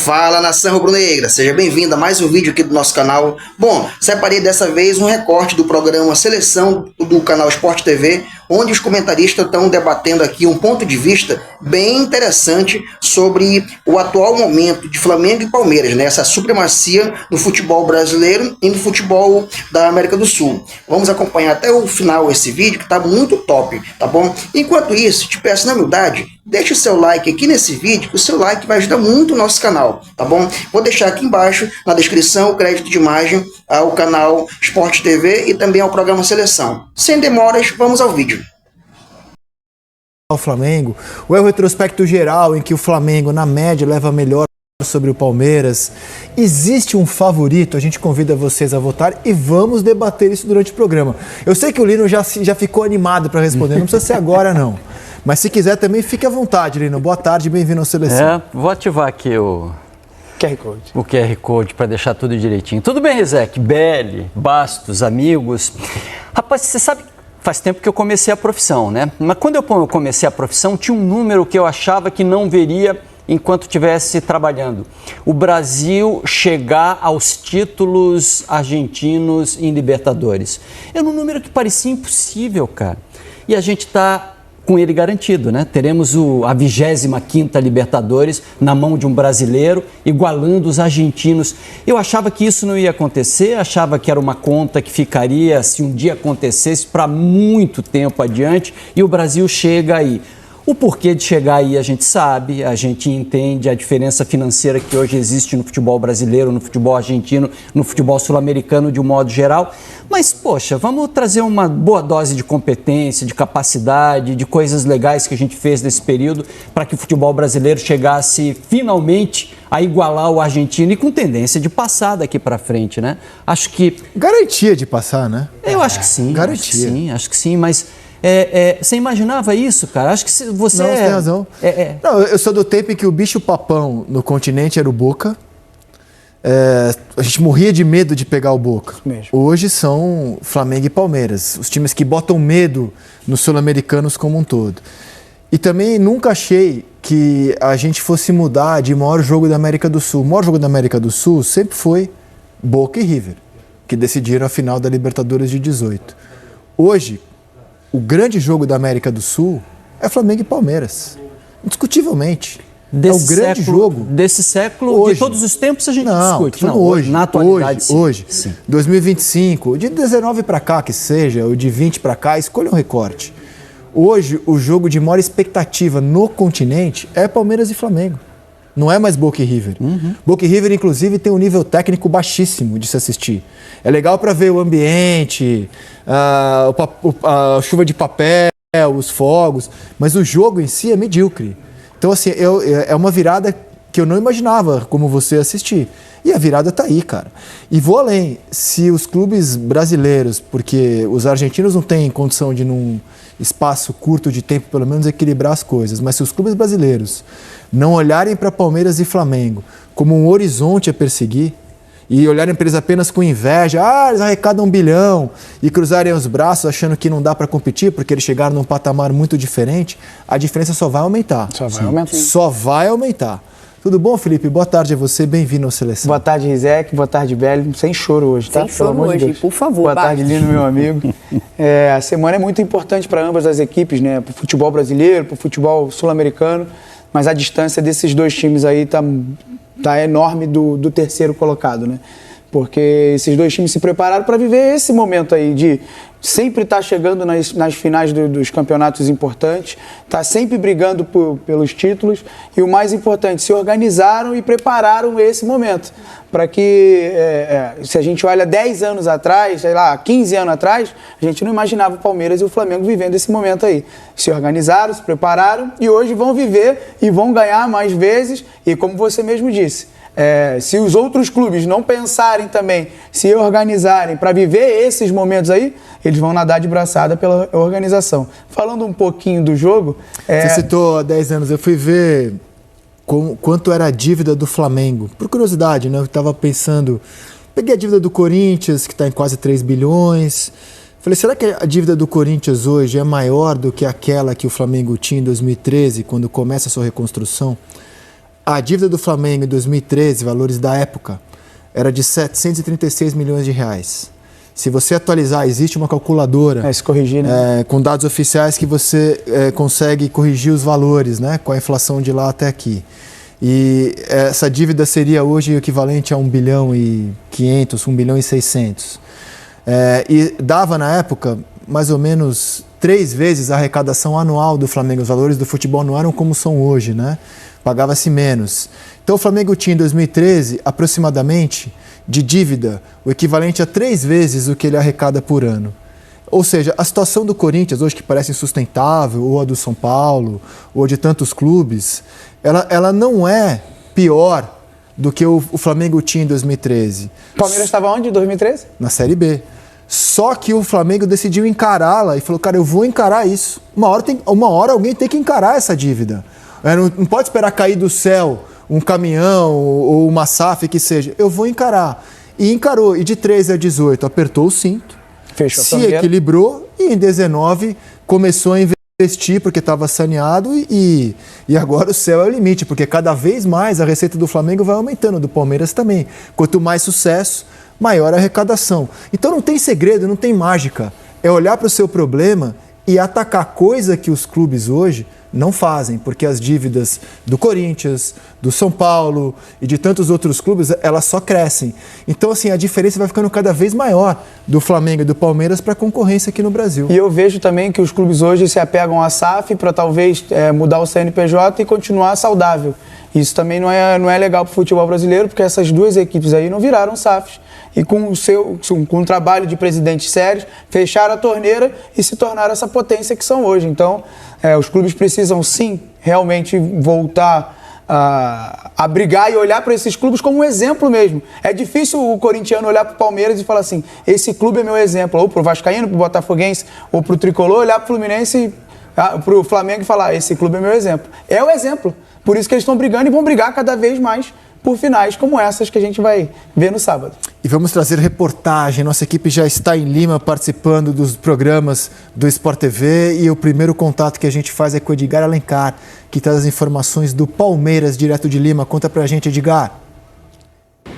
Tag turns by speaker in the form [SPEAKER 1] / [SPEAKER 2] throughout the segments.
[SPEAKER 1] Fala, nação rubro-negra, seja bem-vindo a mais um vídeo aqui do nosso canal. Bom, separei dessa vez um recorte do programa Seleção do canal Sport TV, onde os comentaristas estão debatendo aqui um ponto de vista bem interessante sobre o atual momento de Flamengo e Palmeiras, né? Essa supremacia no futebol brasileiro e no futebol da América do Sul. Vamos acompanhar até o final esse vídeo, que está muito top, tá bom? Enquanto isso, te peço na humildade, deixa o seu like aqui nesse vídeo, que o seu like vai ajudar muito o nosso canal, tá bom? Vou deixar aqui embaixo, na descrição, o crédito de imagem ao canal Sport TV e também ao programa Seleção. Sem demoras, vamos ao vídeo.
[SPEAKER 2] O Flamengo, ou é o retrospecto geral em que o Flamengo, na média, leva melhor sobre o Palmeiras? Existe um favorito? A gente convida vocês a votar e vamos debater isso durante o programa. Eu sei que o Lino já ficou animado para responder, não precisa ser agora não. Mas se quiser também, fique à vontade, Lino. Boa tarde, bem-vindo ao Seleção.
[SPEAKER 3] Vou ativar aqui o
[SPEAKER 2] QR Code.
[SPEAKER 3] O QR Code para deixar tudo direitinho. Tudo bem, Rizek? Belli, Bastos, amigos. Rapaz, você sabe, faz tempo que eu comecei a profissão, né? Mas quando eu comecei a profissão, tinha um número que eu achava que não veria enquanto estivesse trabalhando. O Brasil chegar aos títulos argentinos em Libertadores. Era um número que parecia impossível, cara. E a gente está com ele garantido, né? Teremos a 25ª Libertadores na mão de um brasileiro, igualando os argentinos. Eu achava que isso não ia acontecer, achava que era uma conta que ficaria, se um dia acontecesse, para muito tempo adiante, e o Brasil chega aí. O porquê de chegar aí a gente sabe, a gente entende a diferença financeira que hoje existe no futebol brasileiro, no futebol argentino, no futebol sul-americano de um modo geral. Mas, poxa, vamos trazer uma boa dose de competência, de capacidade, de coisas legais que a gente fez nesse período para que o futebol brasileiro chegasse finalmente a igualar o argentino e com tendência de passar daqui para frente, né? Acho que...
[SPEAKER 2] Garantia de passar, né?
[SPEAKER 3] Eu acho que sim.
[SPEAKER 2] Garantia.
[SPEAKER 3] Acho que sim, mas... você imaginava isso, cara? Acho que você...
[SPEAKER 2] Não, você tem razão. Não, eu sou do tempo em que o bicho-papão no continente era o Boca. A gente morria de medo de pegar o Boca.
[SPEAKER 4] Mesmo.
[SPEAKER 2] Hoje são Flamengo e Palmeiras, os times que botam medo nos sul-americanos como um todo. E também nunca achei que a gente fosse mudar de maior jogo da América do Sul. O maior jogo da América do Sul sempre foi Boca e River, que decidiram a final da Libertadores de 18. Hoje, o grande jogo da América do Sul é Flamengo e Palmeiras. Indiscutivelmente. É o grande jogo.
[SPEAKER 3] Desse século,
[SPEAKER 2] hoje.
[SPEAKER 3] De todos os tempos a gente discute.
[SPEAKER 2] Não, hoje.
[SPEAKER 3] Na atualidade,
[SPEAKER 2] hoje.
[SPEAKER 3] Sim.
[SPEAKER 2] 2025, de 19 para cá que seja, ou de 20 para cá, escolha um recorte. Hoje, o jogo de maior expectativa no continente é Palmeiras e Flamengo. Não é mais Boca e River. Boca e River, inclusive, tem um nível técnico baixíssimo de se assistir. É legal para ver o ambiente, a chuva de papel, os fogos, mas o jogo em si é medíocre. Então, assim, é uma virada que eu não imaginava como você assistir. E a virada tá aí, cara. E vou além. Se os clubes brasileiros, porque os argentinos não têm condição de, num espaço curto de tempo, pelo menos, equilibrar as coisas, mas se os clubes brasileiros não olharem para Palmeiras e Flamengo como um horizonte a perseguir e olharem para eles apenas com inveja, eles arrecadam 1 bilhão e cruzarem os braços achando que não dá para competir porque eles chegaram num patamar muito diferente, a diferença só vai aumentar. Só vai aumentar. Tudo bom, Felipe? Boa tarde a você, bem-vindo ao Seleção.
[SPEAKER 4] Boa tarde, Rizek, boa tarde, Belli. Sem choro hoje, tá?
[SPEAKER 5] Sem choro hoje, por favor.
[SPEAKER 4] Boa tarde, Lino, meu amigo. A semana é muito importante para ambas as equipes, né? Para o futebol brasileiro, para o futebol sul-americano, mas a distância desses dois times aí tá enorme do terceiro colocado, né? Porque esses dois times se prepararam para viver esse momento aí de sempre estar chegando nas finais dos campeonatos importantes, tá sempre brigando pelos títulos e o mais importante, se organizaram e prepararam esse momento para que, se a gente olha 10 anos atrás, sei lá, 15 anos atrás, a gente não imaginava o Palmeiras e o Flamengo vivendo esse momento aí. Se organizaram, se prepararam e hoje vão viver e vão ganhar mais vezes e como você mesmo disse, se os outros clubes não pensarem também, se organizarem para viver esses momentos aí, eles vão nadar de braçada pela organização. Falando um pouquinho do jogo...
[SPEAKER 2] Você citou há 10 anos, eu fui ver quanto era a dívida do Flamengo. Por curiosidade, né? Eu estava pensando... Peguei a dívida do Corinthians, que está em quase 3 bilhões. Falei, será que a dívida do Corinthians hoje é maior do que aquela que o Flamengo tinha em 2013, quando começa a sua reconstrução? A dívida do Flamengo em 2013, valores da época, era de 736 milhões de reais. Se você atualizar, existe uma calculadora
[SPEAKER 4] se corrigir, né?
[SPEAKER 2] Com dados oficiais que você consegue corrigir os valores, né, com a inflação de lá até aqui. E essa dívida seria hoje equivalente a 1 bilhão e 500, 1 bilhão e 600. E dava na época mais ou menos 3 vezes a arrecadação anual do Flamengo. Os valores do futebol não eram como são hoje, né? Pagava-se menos. Então o Flamengo tinha em 2013 aproximadamente de dívida o equivalente a 3 vezes o que ele arrecada por ano. Ou seja, a situação do Corinthians hoje, que parece insustentável, ou a do São Paulo, ou de tantos clubes, ela não é pior do que o Flamengo tinha em 2013.
[SPEAKER 4] O Palmeiras estava onde em 2013?
[SPEAKER 2] Na Série B. Só que o Flamengo decidiu encará-la e falou, cara, eu vou encarar isso. Uma hora alguém tem que encarar essa dívida. Não pode esperar cair do céu um caminhão ou uma SAF que seja. Eu vou encarar. E encarou. E de 13 a 18 apertou o cinto.
[SPEAKER 4] Fechou
[SPEAKER 2] se equilibrou e em 19 começou a investir porque estava saneado e agora o céu é o limite, porque cada vez mais a receita do Flamengo vai aumentando, do Palmeiras também. Quanto mais sucesso, maior a arrecadação. Então não tem segredo, não tem mágica. É olhar para o seu problema e atacar, coisa que os clubes hoje não fazem, porque as dívidas do Corinthians, do São Paulo e de tantos outros clubes, elas só crescem. Então, assim, a diferença vai ficando cada vez maior do Flamengo e do Palmeiras para a concorrência aqui no Brasil.
[SPEAKER 4] E eu vejo também que os clubes hoje se apegam à SAF para talvez mudar o CNPJ e continuar saudável. Isso também não é legal para o futebol brasileiro, porque essas duas equipes aí não viraram SAFs. E com o trabalho de presidentes sérios, fecharam a torneira e se tornaram essa potência que são hoje. Então, os clubes precisam sim realmente voltar a brigar e olhar para esses clubes como um exemplo mesmo. É difícil o corintiano olhar para o Palmeiras e falar assim, esse clube é meu exemplo. Ou para o vascaíno, para o botafoguense, ou para o tricolor, olhar para o Fluminense, para o Flamengo e falar, esse clube é meu exemplo. É o exemplo. Por isso que eles estão brigando e vão brigar cada vez mais por finais como essas que a gente vai ver no sábado.
[SPEAKER 2] E vamos trazer reportagem. Nossa equipe já está em Lima participando dos programas do Sport TV e o primeiro contato que a gente faz é com o Edgar Alencar, que traz as informações do Palmeiras, direto de Lima. Conta pra gente, Edgar.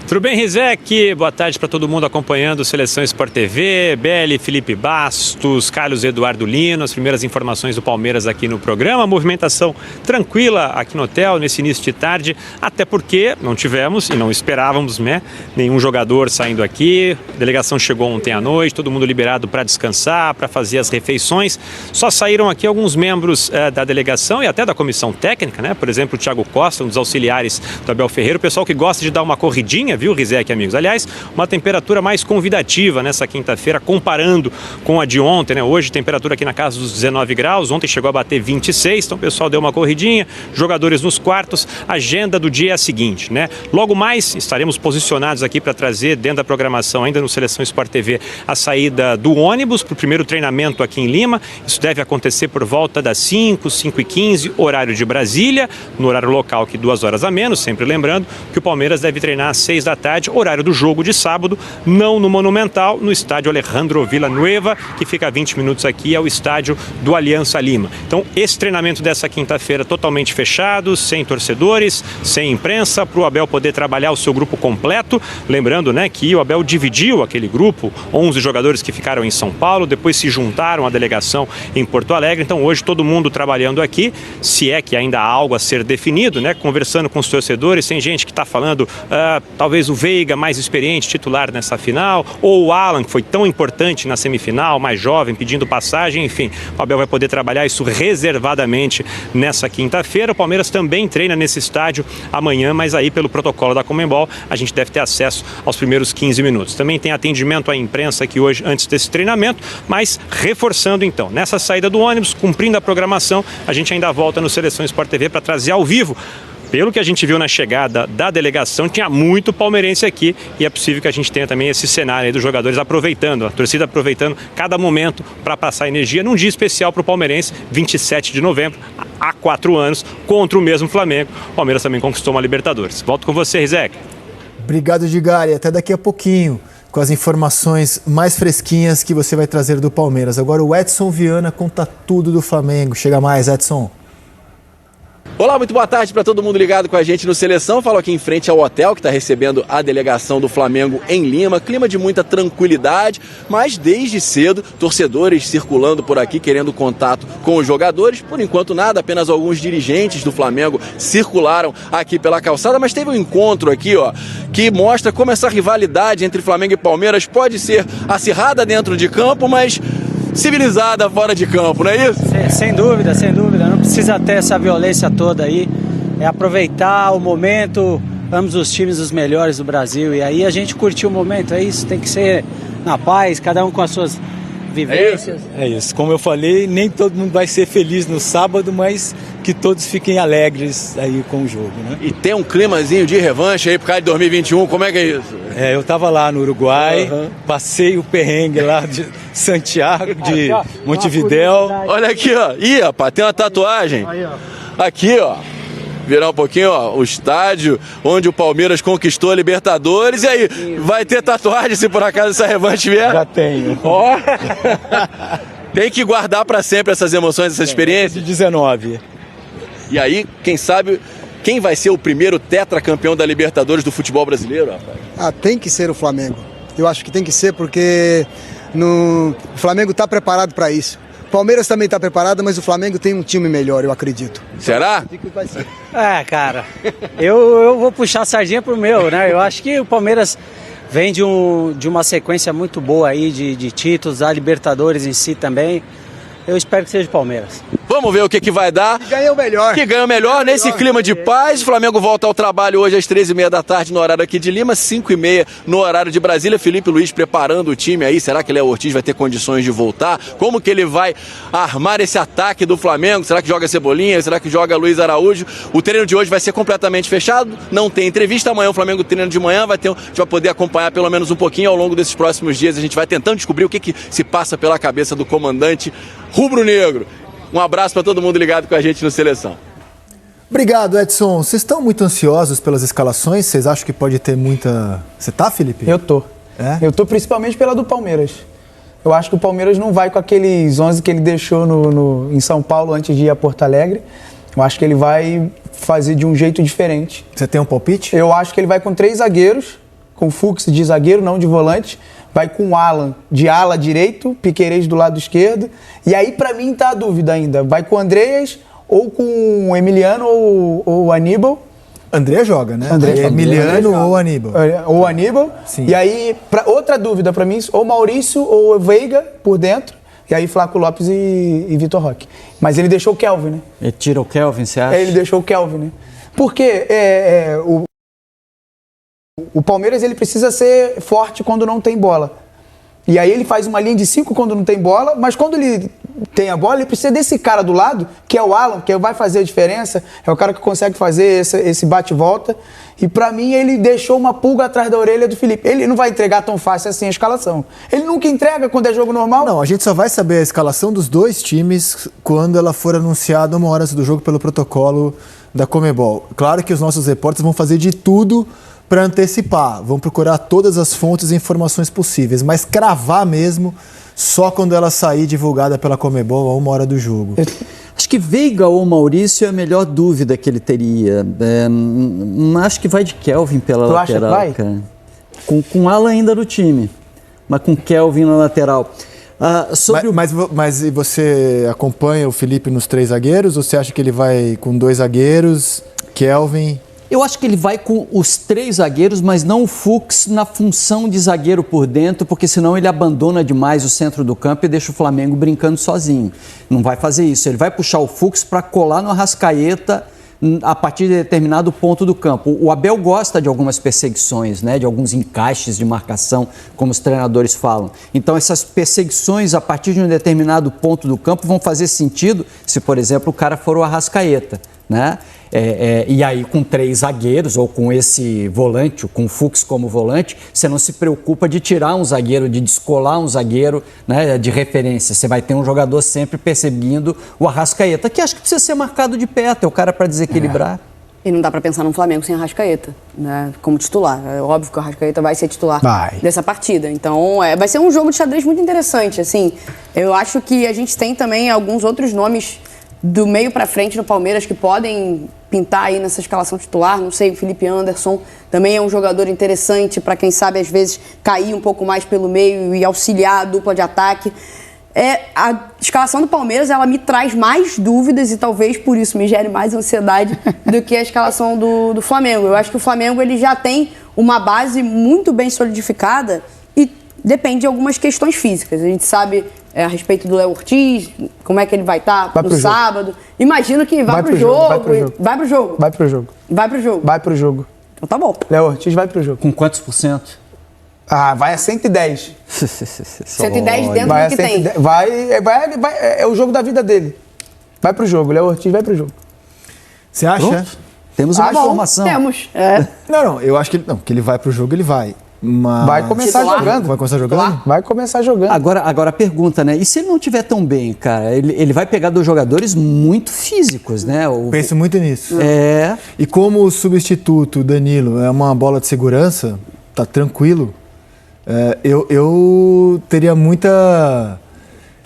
[SPEAKER 5] Tudo bem, Rizek? Boa tarde para todo mundo acompanhando Seleção Sport TV, Belli, Felipe Bastos, Carlos Eduardo Lino, as primeiras informações do Palmeiras aqui no programa. Movimentação tranquila aqui no hotel nesse início de tarde, até porque não tivemos e não esperávamos, né, nenhum jogador saindo aqui. A delegação chegou ontem à noite, todo mundo liberado para descansar, para fazer as refeições. Só saíram aqui alguns membros da delegação e até da comissão técnica, né? Por exemplo, o Thiago Costa, um dos auxiliares do Abel Ferreira, o pessoal que gosta de dar uma corridinha, viu, Rizek, amigos? Aliás, uma temperatura mais convidativa nessa quinta-feira, comparando com a de ontem, né? Hoje, temperatura aqui na casa dos 19 graus, ontem chegou a bater 26, então o pessoal deu uma corridinha, jogadores nos quartos. A agenda do dia é a seguinte, né? Logo mais, estaremos posicionados aqui para trazer dentro da programação, ainda no Seleção Sport TV, a saída do ônibus para o primeiro treinamento aqui em Lima. Isso deve acontecer por volta das 5h15, horário de Brasília, no horário local aqui 2 horas a menos, sempre lembrando que o Palmeiras deve treinar às 6 da tarde, horário do jogo de sábado, não no Monumental, no estádio Alejandro Villanueva, que fica a 20 minutos aqui, é o estádio do Aliança Lima. Então, esse treinamento dessa quinta-feira totalmente fechado, sem torcedores, sem imprensa, para o Abel poder trabalhar o seu grupo completo. Lembrando, né, que o Abel dividiu aquele grupo, 11 jogadores que ficaram em São Paulo, depois se juntaram à delegação em Porto Alegre. Então, hoje todo mundo trabalhando aqui, se é que ainda há algo a ser definido, né, conversando com os torcedores. Tem gente que está falando, talvez o Veiga, mais experiente, titular nessa final, ou o Alan, que foi tão importante na semifinal, mais jovem, pedindo passagem. Enfim, o Abel vai poder trabalhar isso reservadamente nessa quinta-feira. O Palmeiras também treina nesse estádio amanhã, mas aí pelo protocolo da Conmebol a gente deve ter acesso aos primeiros 15 minutos. Também tem atendimento à imprensa aqui hoje antes desse treinamento, mas reforçando então, nessa saída do ônibus, cumprindo a programação, a gente ainda volta no Seleção Sport TV para trazer ao vivo. Pelo que a gente viu na chegada da delegação, tinha muito palmeirense aqui e é possível que a gente tenha também esse cenário aí dos jogadores aproveitando, a torcida aproveitando cada momento para passar energia num dia especial para o palmeirense, 27 de novembro, há 4 anos, contra o mesmo Flamengo. O Palmeiras também conquistou uma Libertadores. Volto com você, Rizek.
[SPEAKER 2] Obrigado, Edgar, e até daqui a pouquinho com as informações mais fresquinhas que você vai trazer do Palmeiras. Agora o Edson Viana conta tudo do Flamengo. Chega mais, Edson.
[SPEAKER 6] Olá, muito boa tarde para todo mundo ligado com a gente no Seleção. Falo aqui em frente ao hotel que está recebendo a delegação do Flamengo em Lima. Clima de muita tranquilidade, mas desde cedo, torcedores circulando por aqui querendo contato com os jogadores. Por enquanto nada, apenas alguns dirigentes do Flamengo circularam aqui pela calçada, mas teve um encontro aqui, ó, que mostra como essa rivalidade entre Flamengo e Palmeiras pode ser acirrada dentro de campo, mas civilizada fora de campo, não é isso?
[SPEAKER 7] Sem dúvida, sem dúvida. Não precisa ter essa violência toda aí. É aproveitar o momento, ambos os times os melhores do Brasil. E aí a gente curtir o momento, é isso. Tem que ser na paz, cada um com as suas vivências.
[SPEAKER 8] É isso. Como eu falei, nem todo mundo vai ser feliz no sábado, mas que todos fiquem alegres aí com o jogo, né?
[SPEAKER 6] E tem um climazinho de revanche aí por causa de 2021, como é que é isso?
[SPEAKER 8] Eu tava lá no Uruguai, passei o perrengue lá de Santiago, de Montevidéu.
[SPEAKER 6] Olha aqui, ó. Ih, rapaz, tem uma tatuagem. Aqui, ó. Virar um pouquinho, ó, o estádio onde o Palmeiras conquistou a Libertadores. E aí, vai ter tatuagem se por acaso essa revanche vier?
[SPEAKER 8] Já tenho.
[SPEAKER 6] Ó. Tem que guardar pra sempre essas emoções, essa experiência.
[SPEAKER 8] De 19.
[SPEAKER 6] E aí, quem sabe, quem vai ser o primeiro tetracampeão da Libertadores do futebol brasileiro, rapaz?
[SPEAKER 9] Tem que ser o Flamengo. Eu acho que tem que ser porque o Flamengo está preparado para isso. O Palmeiras também está preparado, mas o Flamengo tem um time melhor, eu acredito.
[SPEAKER 6] Será?
[SPEAKER 7] Cara, eu vou puxar a sardinha pro meu, né? Eu acho que o Palmeiras vem de uma sequência muito boa aí de títulos, a Libertadores em si também. Eu espero que seja o Palmeiras.
[SPEAKER 6] Vamos ver o que vai dar.
[SPEAKER 9] Que ganha o melhor.
[SPEAKER 6] Que ganha o melhor nesse clima de paz. O Flamengo volta ao trabalho hoje às 13h30 da tarde no horário aqui de Lima, 5h30 no horário de Brasília. Felipe Luiz preparando o time aí. Será que Léo Ortiz vai ter condições de voltar? Como que ele vai armar esse ataque do Flamengo? Será que joga Cebolinha? Será que joga Luiz Araújo? O treino de hoje vai ser completamente fechado. Não tem entrevista. Amanhã o Flamengo treina de manhã. A gente vai poder acompanhar pelo menos um pouquinho ao longo desses próximos dias. A gente vai tentando descobrir o que se passa pela cabeça do comandante rubro-negro. Um abraço para todo mundo ligado com a gente no Seleção.
[SPEAKER 2] Obrigado, Edson. Vocês estão muito ansiosos pelas escalações? Vocês acham que pode ter muita... Você tá, Felipe?
[SPEAKER 4] Eu tô. Eu tô principalmente pela do Palmeiras. Eu acho que o Palmeiras não vai com aqueles 11 que ele deixou em São Paulo antes de ir a Porto Alegre. Eu acho que ele vai fazer de um jeito diferente.
[SPEAKER 2] Você tem um palpite?
[SPEAKER 4] Eu acho que ele vai com 3 zagueiros, com Fux de zagueiro, não de volante. Vai com o Alan de ala direito, Piquerez do lado esquerdo. E aí, pra mim, tá a dúvida ainda. Vai com o Andreas ou com o Emiliano ou o Aníbal.
[SPEAKER 2] André joga, né? Emiliano ou Aníbal.
[SPEAKER 4] Ou Aníbal.
[SPEAKER 2] Sim.
[SPEAKER 4] E aí, outra dúvida pra mim, ou Maurício ou Veiga por dentro. E aí, Flaco Lopes e Vitor Roque. Mas ele deixou o Kelvin, né?
[SPEAKER 3] Ele tira o Kelvin, você acha?
[SPEAKER 4] Ele deixou o Kelvin, né? Porque o Palmeiras ele precisa ser forte quando não tem bola. E aí ele faz uma linha de 5 quando não tem bola, mas quando ele tem a bola, ele precisa desse cara do lado, que é o Alan, que vai fazer a diferença, é o cara que consegue fazer esse bate-volta. E pra mim ele deixou uma pulga atrás da orelha do Felipe. Ele não vai entregar tão fácil assim a escalação. Ele nunca entrega quando é jogo normal.
[SPEAKER 2] Não, a gente só vai saber a escalação dos dois times quando ela for anunciada 1 hora antes do jogo pelo protocolo da Conmebol. Claro que os nossos repórteres vão fazer de tudo para antecipar, vão procurar todas as fontes e informações possíveis, mas cravar mesmo só quando ela sair divulgada pela Conmebol a 1 hora do jogo.
[SPEAKER 3] Acho que Veiga ou Maurício é a melhor dúvida que ele teria. Acho que vai de Kelvin pela
[SPEAKER 4] tu
[SPEAKER 3] lateral.
[SPEAKER 4] Acha que vai?
[SPEAKER 3] Com Alan ainda no time, mas com Kelvin na lateral.
[SPEAKER 2] Mas e você acompanha o Felipe nos 3 zagueiros ou você acha que ele vai com 2 zagueiros, Kelvin...
[SPEAKER 3] Eu acho que ele vai com os 3 zagueiros, mas não o Fux na função de zagueiro por dentro, porque senão ele abandona demais o centro do campo e deixa o Flamengo brincando sozinho. Não vai fazer isso. Ele vai puxar o Fux para colar no Arrascaeta a partir de determinado ponto do campo. O Abel gosta de algumas perseguições, né, de alguns encaixes de marcação, como os treinadores falam. Então essas perseguições a partir de um determinado ponto do campo vão fazer sentido se, por exemplo, o cara for o Arrascaeta, né? E aí com 3 zagueiros ou com esse volante, com o Fux como volante, você não se preocupa de tirar um zagueiro, de descolar um zagueiro, né, de referência. Você vai ter um jogador sempre perseguindo o Arrascaeta, que acho que precisa ser marcado de perto, é o cara para desequilibrar.
[SPEAKER 10] E não dá para pensar num Flamengo sem Arrascaeta, né, como titular. É óbvio que o Arrascaeta vai ser titular dessa partida. Então, vai ser um jogo de xadrez muito interessante. Assim, eu acho que a gente tem também alguns outros nomes do meio para frente no Palmeiras que podem pintar aí nessa escalação titular. Não sei, o Felipe Anderson também é um jogador interessante para quem sabe, às vezes, cair um pouco mais pelo meio e auxiliar a dupla de ataque. A escalação do Palmeiras, ela me traz mais dúvidas e talvez por isso me gere mais ansiedade do que a escalação do Flamengo. Eu acho que o Flamengo ele já tem uma base muito bem solidificada e depende de algumas questões físicas. A gente sabe a respeito do Léo Ortiz, como é que ele vai estar no sábado. Imagino que vai pro jogo. Vai pro jogo.
[SPEAKER 4] Vai pro jogo.
[SPEAKER 10] Vai pro jogo.
[SPEAKER 4] Vai pro jogo.
[SPEAKER 10] Então tá bom.
[SPEAKER 4] Léo Ortiz vai pro jogo.
[SPEAKER 3] Com quantos por cento?
[SPEAKER 4] Vai a 110.
[SPEAKER 10] 110 dentro
[SPEAKER 4] vai
[SPEAKER 10] do que 110.
[SPEAKER 4] tem. É o jogo da vida dele. Vai pro jogo. Léo Ortiz vai pro jogo.
[SPEAKER 2] Você acha?
[SPEAKER 3] Pronto. Temos uma informação.
[SPEAKER 10] Temos.
[SPEAKER 2] Não, eu acho que ele vai pro jogo, ele vai. Mas...
[SPEAKER 4] Vai começar jogando.
[SPEAKER 2] Vai começar jogando?
[SPEAKER 4] Vai começar jogando.
[SPEAKER 3] Agora a pergunta, né? E se ele não estiver tão bem, cara? Ele vai pegar dois jogadores muito físicos, né?
[SPEAKER 2] Penso muito nisso.
[SPEAKER 3] É.
[SPEAKER 2] E como o substituto, Danilo, é uma bola de segurança, tá tranquilo, eu teria muita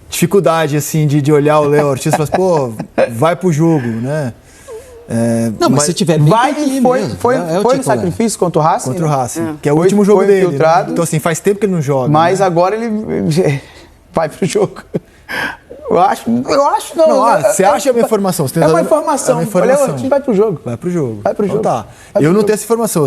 [SPEAKER 2] dificuldade, assim, de olhar o Léo Ortiz e falar, pô, vai pro jogo, né?
[SPEAKER 3] Não, mas se tiver bem,
[SPEAKER 4] foi no sacrifício contra o Racing?
[SPEAKER 2] Contra o Racing, que é o último jogo dele.
[SPEAKER 4] Infiltrado,
[SPEAKER 2] né? Então, assim, faz tempo que ele não joga.
[SPEAKER 4] Mas
[SPEAKER 2] né?
[SPEAKER 4] agora ele vai pro jogo. Eu acho não.
[SPEAKER 2] Você acha a minha informação? Você tem
[SPEAKER 4] uma informação. O Léo Ortiz vai pro jogo.
[SPEAKER 2] Vai pro jogo.
[SPEAKER 4] Vai pro jogo.
[SPEAKER 2] Então, tá. Eu não tenho essa informação.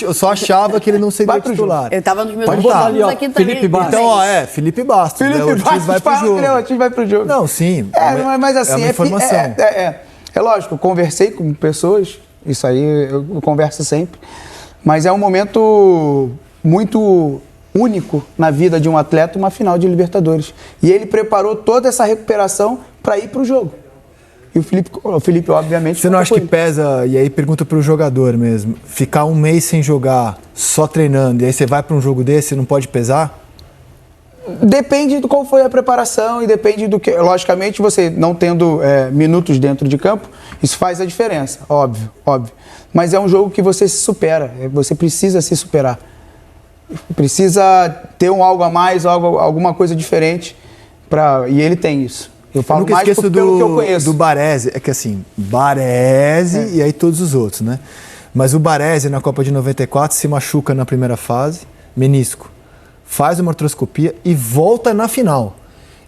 [SPEAKER 2] Eu só achava que ele não seria titular.
[SPEAKER 10] Ele tava nos meus
[SPEAKER 2] ali,
[SPEAKER 10] aqui também.
[SPEAKER 2] Felipe Bastos. Então, Felipe Bastos.
[SPEAKER 4] Felipe Bastos
[SPEAKER 2] vai pro jogo.
[SPEAKER 4] Léo Ortiz vai pro jogo.
[SPEAKER 2] Não, sim.
[SPEAKER 4] Mas assim,
[SPEAKER 2] é uma informação.
[SPEAKER 4] É lógico, eu conversei com pessoas, isso aí eu converso sempre, mas é um momento muito único na vida de um atleta, uma final de Libertadores. E ele preparou toda essa recuperação para ir para o jogo. E o Felipe, obviamente...
[SPEAKER 2] Você não acha que pesa, e aí pergunta para o jogador mesmo, ficar um mês sem jogar, só treinando, e aí você vai para um jogo desse, não pode pesar?
[SPEAKER 4] Depende de qual foi a preparação e depende do que... Logicamente, você não tendo minutos dentro de campo, isso faz a diferença, óbvio. Mas é um jogo que você se supera, você precisa se superar. Precisa ter algo a mais, alguma coisa diferente, e ele tem isso. Eu falo mais pelo que eu conheço.
[SPEAKER 2] Do Baresi, é que assim, Baresi e aí todos os outros, né? Mas o Baresi, na Copa de 94, se machuca na primeira fase, menisco. Faz uma artroscopia e volta na final.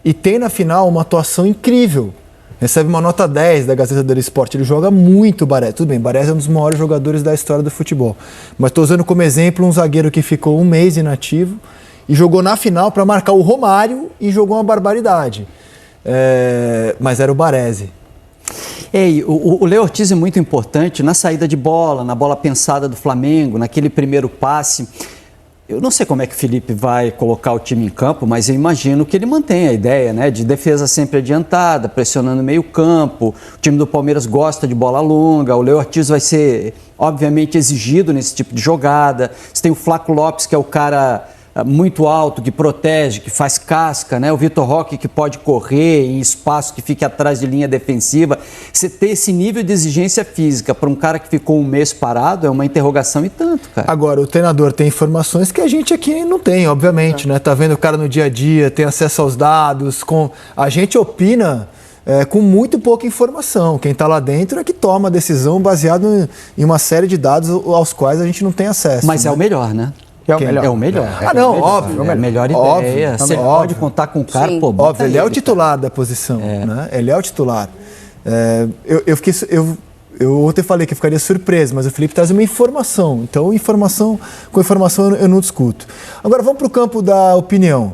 [SPEAKER 2] E tem na final uma atuação incrível. Recebe uma nota 10 da Gazeta dello Sport. Ele joga muito o Baresi. Tudo bem, Baresi é um dos maiores jogadores da história do futebol. Mas estou usando como exemplo um zagueiro que ficou um mês inativo e jogou na final para marcar o Romário e jogou uma barbaridade. Mas era o Baresi.
[SPEAKER 3] O Léo Ortiz é muito importante na saída de bola, na bola pensada do Flamengo, naquele primeiro passe. Eu não sei como é que o Felipe vai colocar o time em campo, mas eu imagino que ele mantém a ideia, né, de defesa sempre adiantada, pressionando meio campo. O time do Palmeiras gosta de bola longa, o Léo Ortiz vai ser, obviamente, exigido nesse tipo de jogada. Você tem o Flaco Lopes, que é o cara muito alto, que protege, que faz casca, né? O Vitor Roque, que pode correr em espaço que fique atrás de linha defensiva. Você ter esse nível de exigência física para um cara que ficou um mês parado é uma interrogação e tanto, cara.
[SPEAKER 2] Agora, o treinador tem informações que a gente aqui não tem, obviamente, né? Tá vendo o cara no dia a dia, tem acesso aos dados, a gente opina com muito pouca informação. Quem está lá dentro é que toma a decisão baseado em uma série de dados aos quais a gente não tem acesso.
[SPEAKER 3] Mas
[SPEAKER 2] né?
[SPEAKER 3] É o melhor, né?
[SPEAKER 2] É o melhor.
[SPEAKER 3] Óbvio. É a melhor ideia. Você pode contar com o cara,
[SPEAKER 10] Sim.
[SPEAKER 3] pô,
[SPEAKER 2] óbvio, ele é o titular da posição, né? Ele é o titular. Eu ontem falei que eu ficaria surpreso, mas o Felipe traz uma informação. Então, com informação eu não discuto. Agora, vamos para o campo da opinião.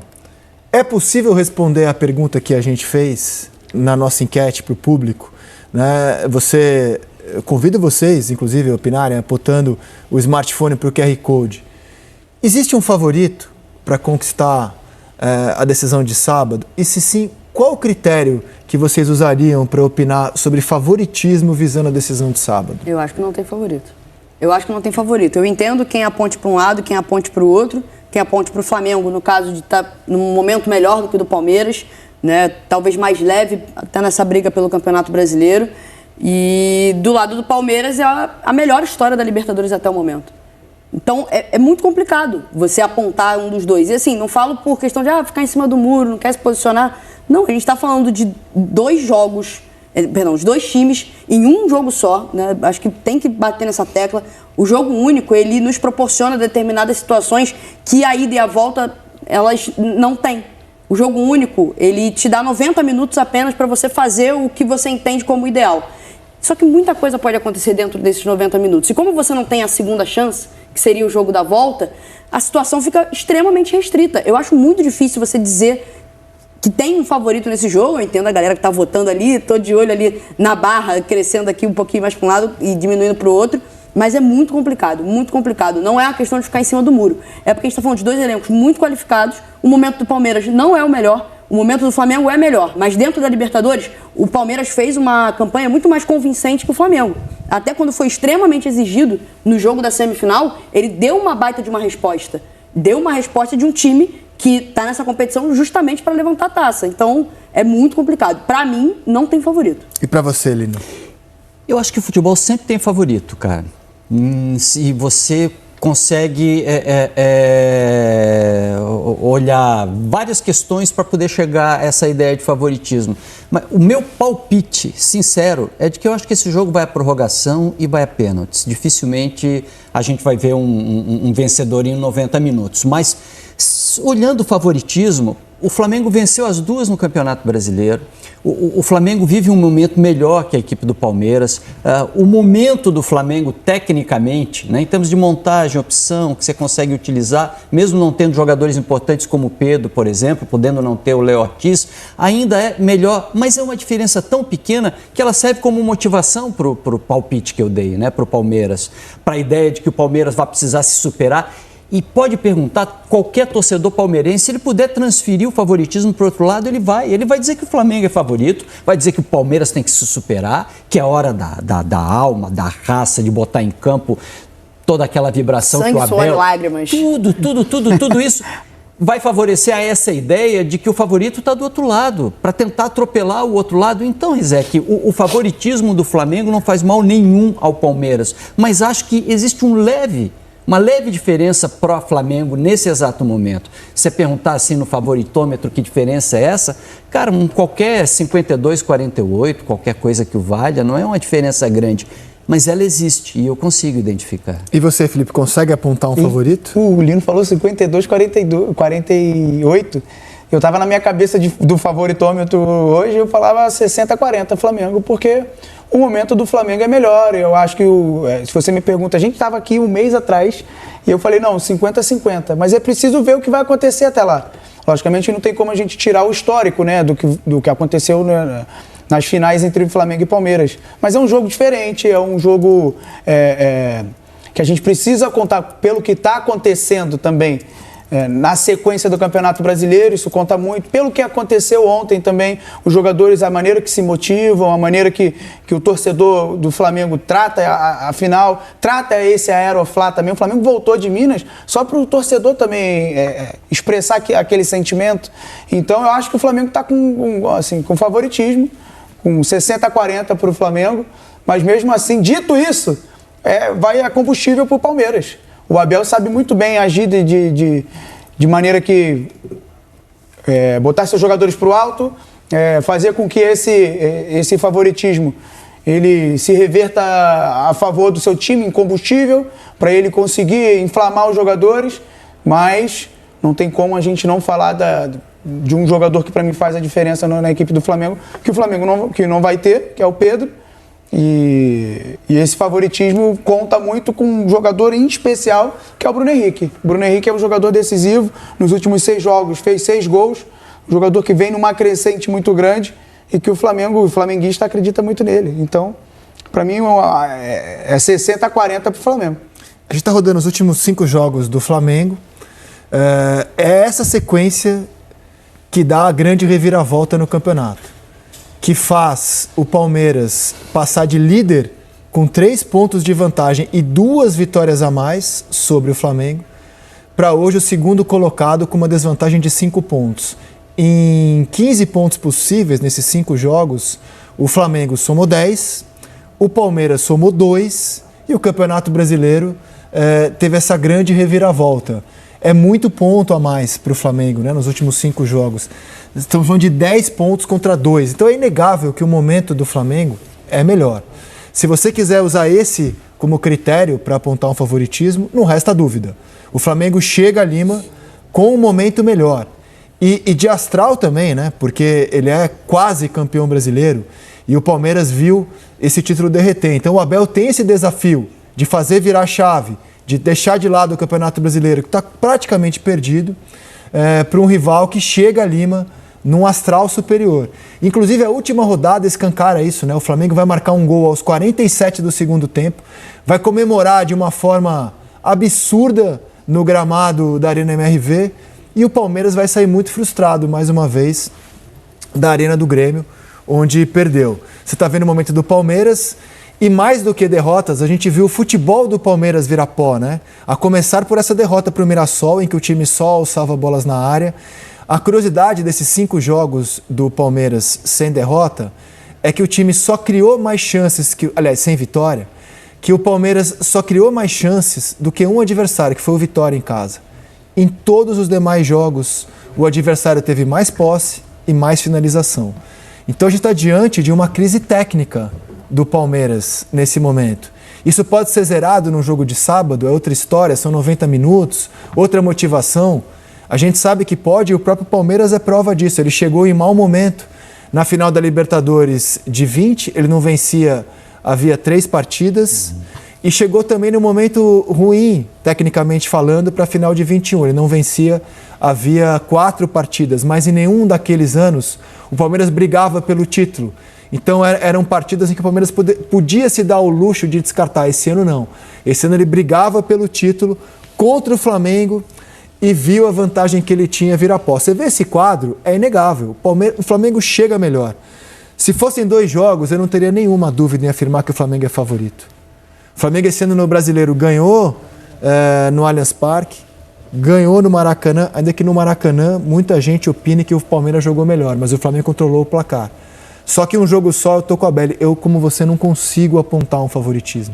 [SPEAKER 2] É possível responder a pergunta que a gente fez na nossa enquete para o público? Né? Eu convido vocês, inclusive, a opinarem, apontando o smartphone para o QR Code. Existe um favorito para conquistar a decisão de sábado? E se sim, qual o critério que vocês usariam para opinar sobre favoritismo visando a decisão de sábado?
[SPEAKER 10] Eu acho que não tem favorito. Eu entendo quem aponte para um lado, quem aponte para o outro, quem aponte para o Flamengo, no caso de estar num momento melhor do que o do Palmeiras, né? Talvez mais leve até nessa briga pelo Campeonato Brasileiro. E do lado do Palmeiras é a melhor história da Libertadores até o momento. Então, é muito complicado você apontar um dos dois. E assim, não falo por questão de ficar em cima do muro, não quer se posicionar. Não, a gente está falando de dois jogos os dois times em um jogo só, né? Acho que tem que bater nessa tecla. O jogo único, ele nos proporciona determinadas situações que a ida e a volta, elas não têm. O jogo único, ele te dá 90 minutos apenas para você fazer o que você entende como ideal. Só que muita coisa pode acontecer dentro desses 90 minutos. E como você não tem a segunda chance, que seria o jogo da volta, a situação fica extremamente restrita. Eu acho muito difícil você dizer que tem um favorito nesse jogo. Eu entendo a galera que está votando ali, estou de olho ali na barra, crescendo aqui um pouquinho mais para um lado e diminuindo para o outro, mas é muito complicado, muito complicado. Não é a questão de ficar em cima do muro, é porque a gente está falando de dois elencos muito qualificados. O momento do Palmeiras não é o melhor, o momento do Flamengo é melhor, mas dentro da Libertadores, o Palmeiras fez uma campanha muito mais convincente que o Flamengo. Até quando foi extremamente exigido no jogo da semifinal, ele deu uma baita de uma resposta. Deu uma resposta de um time que está nessa competição justamente para levantar a taça. Então, é muito complicado. Para mim, não tem favorito.
[SPEAKER 2] E para você, Lino?
[SPEAKER 3] Eu acho que o futebol sempre tem favorito, cara. Se você consegue olhar várias questões para poder chegar a essa ideia de favoritismo. Mas o meu palpite, sincero, é de que eu acho que esse jogo vai à prorrogação e vai a pênaltis. Dificilmente a gente vai ver um vencedor em 90 minutos. Mas, olhando o favoritismo, o Flamengo venceu as duas no Campeonato Brasileiro. O Flamengo vive um momento melhor que a equipe do Palmeiras. O momento do Flamengo, tecnicamente, né, em termos de montagem, opção, que você consegue utilizar, mesmo não tendo jogadores importantes como o Pedro, por exemplo, podendo não ter o Léo Ortiz, ainda é melhor, mas é uma diferença tão pequena que ela serve como motivação para o palpite que eu dei, né, para o Palmeiras, para a ideia de que o Palmeiras vai precisar se superar. E pode perguntar, qualquer torcedor palmeirense, se ele puder transferir o favoritismo para o outro lado, ele vai dizer que o Flamengo é favorito, vai dizer que o Palmeiras tem que se superar, que é a hora da alma, da raça, de botar em campo toda aquela vibração
[SPEAKER 10] sangue,
[SPEAKER 3] que o Abel...
[SPEAKER 10] suor e lágrimas.
[SPEAKER 3] Tudo isso vai favorecer a essa ideia de que o favorito está do outro lado, para tentar atropelar o outro lado. Então, Rizek, o favoritismo do Flamengo não faz mal nenhum ao Palmeiras, mas acho que existe uma leve diferença pró-Flamengo nesse exato momento. Se você perguntar assim no favoritômetro que diferença é essa, cara, qualquer 52-48, qualquer coisa que o valha, não é uma diferença grande, mas ela existe e eu consigo identificar.
[SPEAKER 2] E você, Felipe, consegue apontar um favorito?
[SPEAKER 4] O Lino falou 52-48. Eu estava na minha cabeça do favoritômetro hoje, eu falava 60-40 Flamengo, porque o momento do Flamengo é melhor. Eu acho que, se você me pergunta, a gente estava aqui um mês atrás e eu falei, não, 50-50, mas é preciso ver o que vai acontecer até lá. Logicamente não tem como a gente tirar o histórico, né, do que aconteceu nas finais entre Flamengo e Palmeiras. Mas é um jogo diferente, é um jogo que a gente precisa contar pelo que está acontecendo também. Na sequência do Campeonato Brasileiro, isso conta muito. Pelo que aconteceu ontem também, os jogadores, a maneira que se motivam, a maneira que o torcedor do Flamengo trata a final, trata esse Aeroflá também. O Flamengo voltou de Minas só para o torcedor também expressar aquele sentimento. Então eu acho que o Flamengo está com favoritismo, com 60-40 para o Flamengo, mas mesmo assim, dito isso, vai a combustível para o Palmeiras. O Abel sabe muito bem agir de maneira que botar seus jogadores para o alto, fazer com que esse favoritismo ele se reverta a favor do seu time em combustível, para ele conseguir inflamar os jogadores, mas não tem como a gente não falar de um jogador que para mim faz a diferença na equipe do Flamengo, que o Flamengo não vai ter, que é o Pedro. E esse favoritismo conta muito com um jogador em especial, que é o Bruno Henrique. O Bruno Henrique é um jogador decisivo, nos últimos 6 jogos fez 6 gols, um jogador que vem numa crescente muito grande e que o flamenguista acredita muito nele. Então, para mim, é 60-40 para o Flamengo.
[SPEAKER 2] A gente está rodando os últimos 5 jogos do Flamengo. É essa sequência que dá a grande reviravolta no campeonato, que faz o Palmeiras passar de líder com 3 pontos de vantagem e 2 vitórias a mais sobre o Flamengo, para hoje o segundo colocado com uma desvantagem de 5 pontos. Em 15 pontos possíveis nesses 5 jogos, o Flamengo somou 10, o Palmeiras somou 2 e o Campeonato Brasileiro teve essa grande reviravolta. É muito ponto a mais para o Flamengo, né, nos últimos 5 jogos. Estamos falando de 10 pontos contra 2. Então é inegável que o momento do Flamengo é melhor. Se você quiser usar esse como critério para apontar um favoritismo, não resta dúvida. O Flamengo chega a Lima com um momento melhor. E de astral também, né? Porque ele é quase campeão brasileiro e o Palmeiras viu esse título derreter. Então o Abel tem esse desafio de fazer virar a chave, de deixar de lado o Campeonato Brasileiro, que está praticamente perdido, para um rival que chega a Lima num astral superior. Inclusive, a última rodada escancara isso, né? O Flamengo vai marcar um gol aos 47 do segundo tempo, vai comemorar de uma forma absurda no gramado da Arena MRV, e o Palmeiras vai sair muito frustrado, mais uma vez, da Arena do Grêmio, onde perdeu. Você está vendo o momento do Palmeiras, e mais do que derrotas, a gente viu o futebol do Palmeiras virar pó, né? A começar por essa derrota para o Mirassol, em que o time só alçava bolas na área. A curiosidade desses 5 jogos do Palmeiras sem derrota é que o time só criou mais chances, sem vitória, que o Palmeiras só criou mais chances do que um adversário, que foi o Vitória em casa. Em todos os demais jogos, o adversário teve mais posse e mais finalização. Então a gente está diante de uma crise técnica do Palmeiras nesse momento. Isso pode ser zerado num jogo de sábado, é outra história, são 90 minutos, outra motivação. A gente sabe que pode, e o próprio Palmeiras é prova disso. Ele chegou em mau momento. Na final da Libertadores de 20, ele não vencia, havia 3 partidas. E chegou também no momento ruim, tecnicamente falando, para a final de 21. Ele não vencia, havia 4 partidas, mas em nenhum daqueles anos o Palmeiras brigava pelo título. Então eram partidas em que o Palmeiras podia se dar o luxo de descartar. Esse ano não. Esse ano ele brigava pelo título contra o Flamengo e viu a vantagem que ele tinha vir a pó. Você vê esse quadro, é inegável. O Flamengo chega melhor. Se fossem 2 jogos, eu não teria nenhuma dúvida em afirmar que o Flamengo é favorito. O Flamengo esse ano no Brasileiro ganhou no Allianz Parque, ganhou no Maracanã, ainda que no Maracanã muita gente opina que o Palmeiras jogou melhor, mas o Flamengo controlou o placar. Só que um jogo só, eu tô com a Belly, eu como você não consigo apontar um favoritismo.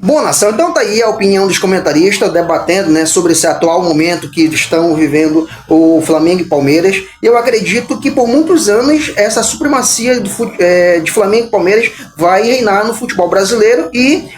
[SPEAKER 1] Bom, nação, então tá aí a opinião dos comentaristas debatendo, né, sobre esse atual momento que estão vivendo o Flamengo e Palmeiras. E eu acredito que por muitos anos essa supremacia de Flamengo e Palmeiras vai reinar no futebol brasileiro e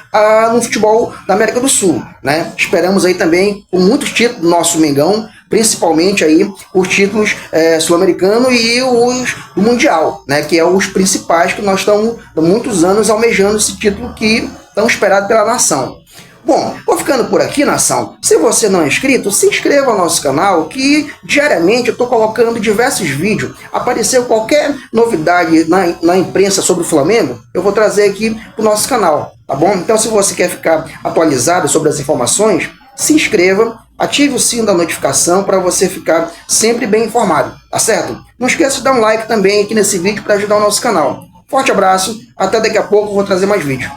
[SPEAKER 1] no futebol da América do Sul, né? Esperamos aí também por muitos títulos do nosso Mengão, principalmente aí os títulos sul-americanos e os do Mundial, né, que é os principais que nós estamos há muitos anos almejando esse título que tão esperado pela nação. Bom, vou ficando por aqui, nação. Se você não é inscrito, se inscreva no nosso canal, que diariamente eu estou colocando diversos vídeos. Apareceu qualquer novidade na imprensa sobre o Flamengo, eu vou trazer aqui para o nosso canal, tá bom? Então, se você quer ficar atualizado sobre as informações, se inscreva, ative o sino da notificação para você ficar sempre bem informado, tá certo? Não esqueça de dar um like também aqui nesse vídeo para ajudar o nosso canal. Forte abraço, até daqui a pouco eu vou trazer mais vídeo.